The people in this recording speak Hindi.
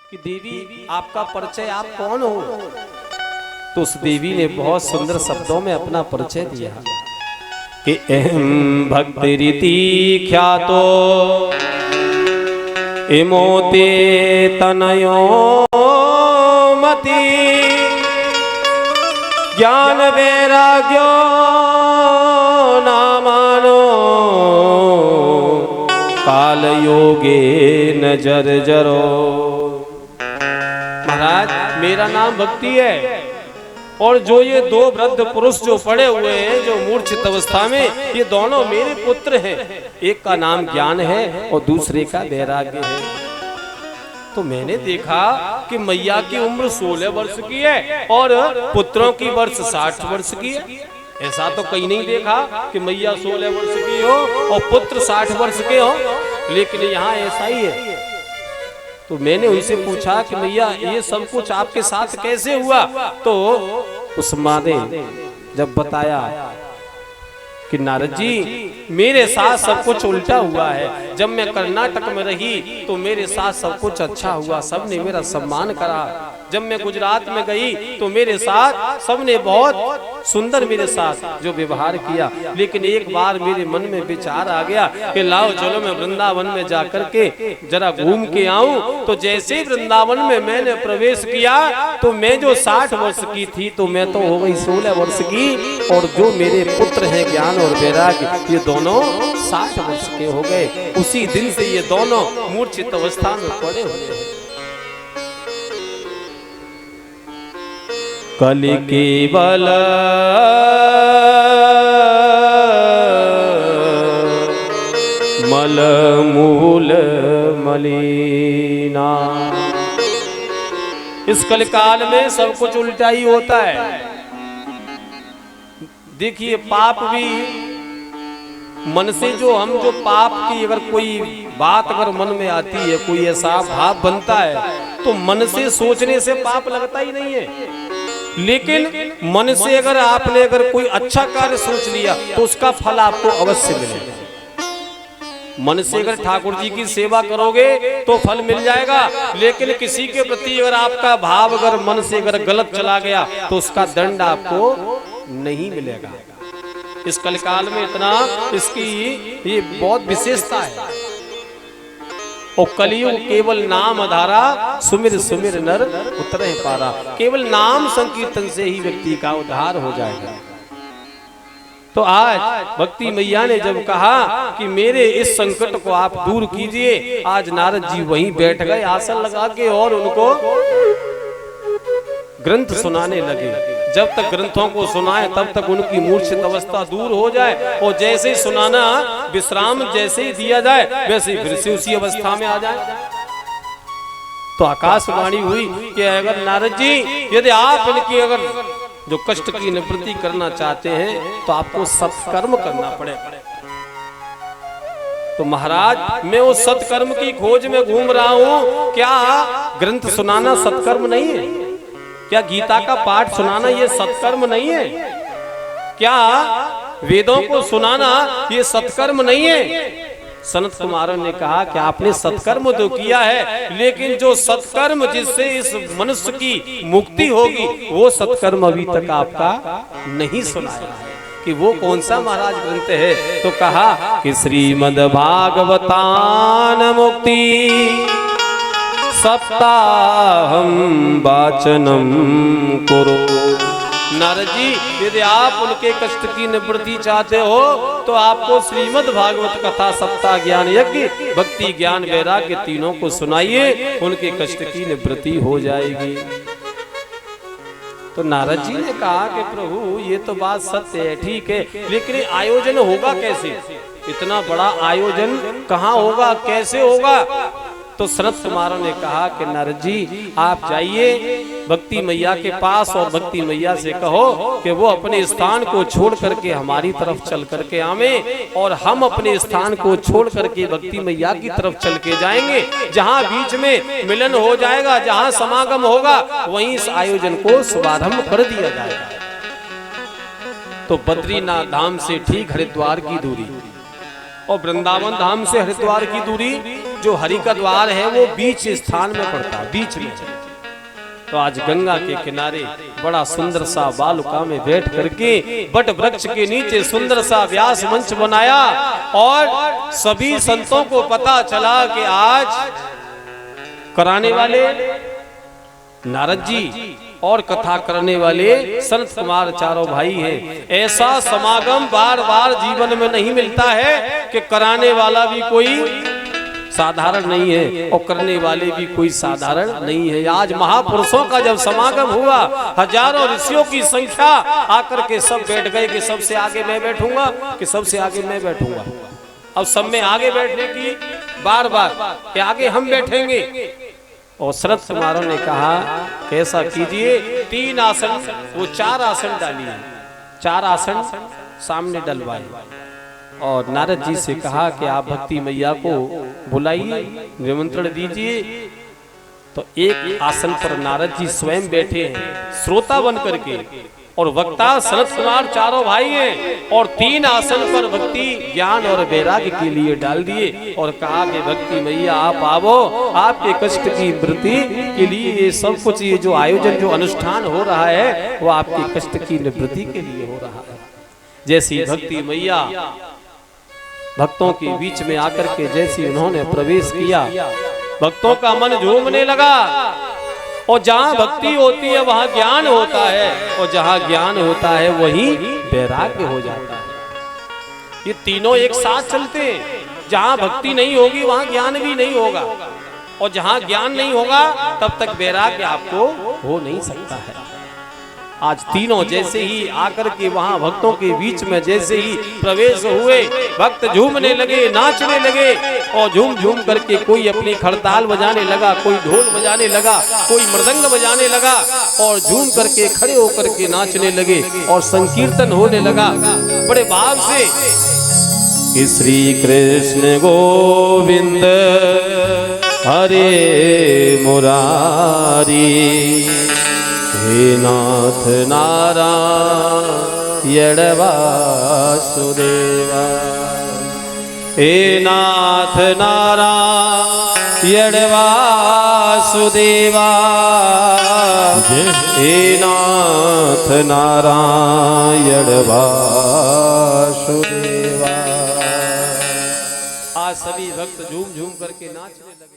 कि देवी आपका परिचय, आप कौन हो? तो उस देवी ने बहुत सुंदर शब्दों में अपना परिचय दिया कि अहम भक्ति रीति ख्यातो इमोते तनयो मति ज्ञान वैराग्यो नामानो काल योगे न जरो। महाराज मेरा नाम भक्ति है, और जो ये दो वृद्ध पुरुष जो पड़े हुए हैं जो मूर्छित अवस्था में, ये दोनों मेरे पुत्र हैं। एक का नाम ज्ञान है और दूसरे का वैराग्य है। तो मैंने देखा कि मैया की उम्र 16 वर्ष की है और पुत्रों की वर्ष 60 वर्ष की है। ऐसा तो कहीं नहीं देखा कि मैया 16 वर्ष की हो और पुत्र 60 वर्ष के हो, लेकिन यहाँ ऐसा ही है। तो मैंने उनसे पूछा कि मैया ये सब कुछ आपके साथ कैसे हुआ? तो उस माँ ने जब बताया कि नारद जी मेरे साथ सब कुछ उल्टा हुआ है। जब मैं कर्नाटक में रही तो मेरे साथ सब कुछ अच्छा हुआ, सबने मेरा सम्मान करा। जब मैं गुजरात में गई तो मेरे साथ सबने बहुत सुंदर मेरे साथ जो व्यवहार किया। लेकिन एक बार मेरे मन में विचार आ गया कि लाओ चलो मैं वृंदावन में जाकर के जरा घूम के आऊं। तो जैसे वृंदावन में मैंने प्रवेश किया तो मैं जो 60 वर्ष की थी तो मैं तो हो गई 16 वर्ष की, और जो मेरे पुत्र हैं ज्ञान और वैराग्य ये दोनों 60 वर्ष के हो गए। उसी दिन से ये दोनों मूर्छित अवस्था में पड़े हुए हैं। कलि केवल मल मूल मलिना। इस कलिकाल में सब कुछ उल्टा ही होता है। देखिए पाप भी मन से, जो हम जो पाप की अगर कोई बात अगर मन में आती है, कोई ऐसा भाव बनता है तो मन से सोचने से पाप लगता ही नहीं है। लेकिन मन से अगर आपने अगर कोई अच्छा कार्य सोच लिया तो उसका फल आपको अवश्य मिलेगा। मन से अगर ठाकुर जी की सेवा करोगे तो फल मिल जाएगा, लेकिन किसी के प्रति अगर आपका भाव अगर मन से अगर गलत चला गया तो उसका दंड आपको नहीं मिलेगा। इस कलिकाल में इतना इसकी ये बहुत विशेषता है। और कलियुग केवल नाम आधारा, सुमिर सुमिर नर उतरे पारा। केवल नाम संकीर्तन से ही व्यक्ति का उद्धार हो जाएगा। तो आज भक्ति मैया ने जब कहा कि मेरे इस संकट को आप दूर कीजिए, आज नारद जी वहीं बैठ गए आसन लगा के और उनको ग्रंथ सुनाने लगे। जब तक ग्रंथों को सुनाए तब तक उनकी मूर्छित अवस्था दूर हो जाए, और जैसे ही सुनाना विश्राम जैसे ही दिया जाए वैसे ही फिर से उसी अवस्था में आ जाए। तो आकाशवाणी हुई कि अगर नारद जी यदि आप इनकी अगर जो कष्ट की निवृत्ति करना चाहते हैं तो आपको सत्कर्म करना पड़ेगा। तो महाराज मैं उस सत्कर्म की खोज में घूम रहा हूँ। क्या ग्रंथ सुनाना सत्कर्म नहीं है? क्या गीता का पाठ सुनाना ये सत्कर्म नहीं है? क्या वेदों को सुनाना ये सत्कर्म नहीं है? सनत कुमार ने कहा कि आपने सत्कर्म तो किया है, लेकिन जो सत्कर्म जिससे इस मनुष्य की मुक्ति होगी वो सत्कर्म अभी तक आपका नहीं सुनाया है। कि वो कौन सा महाराज ग्रंथ है? तो कहा कि श्रीमद् भागवतान मुक्ति सप्ताहम वाचनम कुरु। नारद जी यदि आप उनके कष्ट की निवृत्ति चाहते हो तो आपको श्रीमद् भागवत कथा सप्ताह ज्ञान यज्ञ भक्ति ज्ञान वैराग्य तीनों को सुनाइए, उनके कष्ट की निवृत्ति हो जाएगी। तो नारद जी ने कहा कि प्रभु ये तो बात सत्य है, ठीक है, लेकिन आयोजन होगा कैसे? इतना बड़ा आयोजन कहाँ होगा, कैसे होगा? तो सनत कुमार ने कहा कि नारद जी आप जाइए भक्ति मैया के पास और भक्ति मैया से कहो कि वो अपने स्थान को छोड़ करके हमारी तरफ चल करके आवे, और हम अपने स्थान को छोड़ करके भक्ति मैया की तरफ चल के जाएंगे। जहाँ बीच में मिलन हो जाएगा, जहाँ समागम होगा, वहीं इस आयोजन को शुभारंभ कर दिया जाएगा। तो बद्रीनाथ धाम से ठीक हरिद्वार की दूरी और वृंदावन धाम से हरिद्वार की दूरी जो हरि का द्वार है वो बीच स्थान में पड़ता है, बीच में। तो आज गंगा के किनारे बड़ा सुंदर सा बालुका में बैठ करके बट वृक्ष के नीचे सुंदर सा व्यास मंच बनाया और सभी संतों को पता चला कि आज कराने वाले नारद जी और कथा करने वाले संत कुमार चारों भाई हैं। ऐसा समागम बार बार जीवन में नहीं मिलता है कि कराने वाला भी कोई साधारण नहीं है और करने वाले भी कोई साधारण नहीं है। आज महापुरुषों का जब समागम हुआ, हजारों ऋषियों की संख्या आकर के सब बैठ गए कि सबसे आगे मैं बैठूंगा, कि सबसे आगे मैं बैठूंगा। अब सब में आगे बैठने की बार बार कि आगे हम बैठेंगे। और शरद कुमारों ने कहा कैसा कीजिए, 3 आसन, वो 4 आसन डालिए, 4 आसन सामने डलवाए और नारद जी से कहा कि आप भक्ति मैया को बुलाइए, निमंत्रण दीजिए। तो एक आसन पर नारद जी स्वयं बैठे हैं श्रोता बन करके और वक्ता सनत कुमार चारों भाई हैं और 3 आसन पर भक्ति ज्ञान और वैराग्य के लिए डाल दिए और कहा कि भक्ति मैया आप आवो, आपके कष्ट की निवृत्ति के लिए ये सब कुछ, ये जो आयोजन जो अनुष्ठान हो रहा है वो आपके कष्ट की निवृत्ति के लिए हो रहा है। जैसी भक्ति मैया भक्तों के बीच में आकर के जैसे उन्होंने प्रवेश किया, भक्तों का मन झूमने लगा। और जहाँ भक्ति होती है वहाँ ज्ञान होता है और जहाँ ज्ञान होता है वहीं वैराग्य हो जाता है। ये तीनों एक साथ चलते हैं। जहाँ भक्ति नहीं होगी वहाँ ज्ञान भी नहीं होगा और जहाँ ज्ञान नहीं होगा तब तक वैराग्य आपको हो नहीं सकता है। आज तीनों जैसे ही आकर के वहां भक्तों के बीच में जैसे ही प्रवेश हुए, भक्त झूमने लगे, नाचने लगे और झूम झूम करके कोई अपनी खड़ताल बजाने लगा, कोई ढोल बजाने लगा, कोई मृदंग बजाने लगा और झूम करके खड़े होकर के नाचने लगे और संकीर्तन होने लगा बड़े भाव से। श्री कृष्ण गोविंद हरे मुरारी, हे नाथ नारायण वासुदेवा, हे नाथ नारायण वासुदेवा, हे नाथ नारायण वासुदेवा। आज सभी भक्त झूम झूम करके नाचने लगे।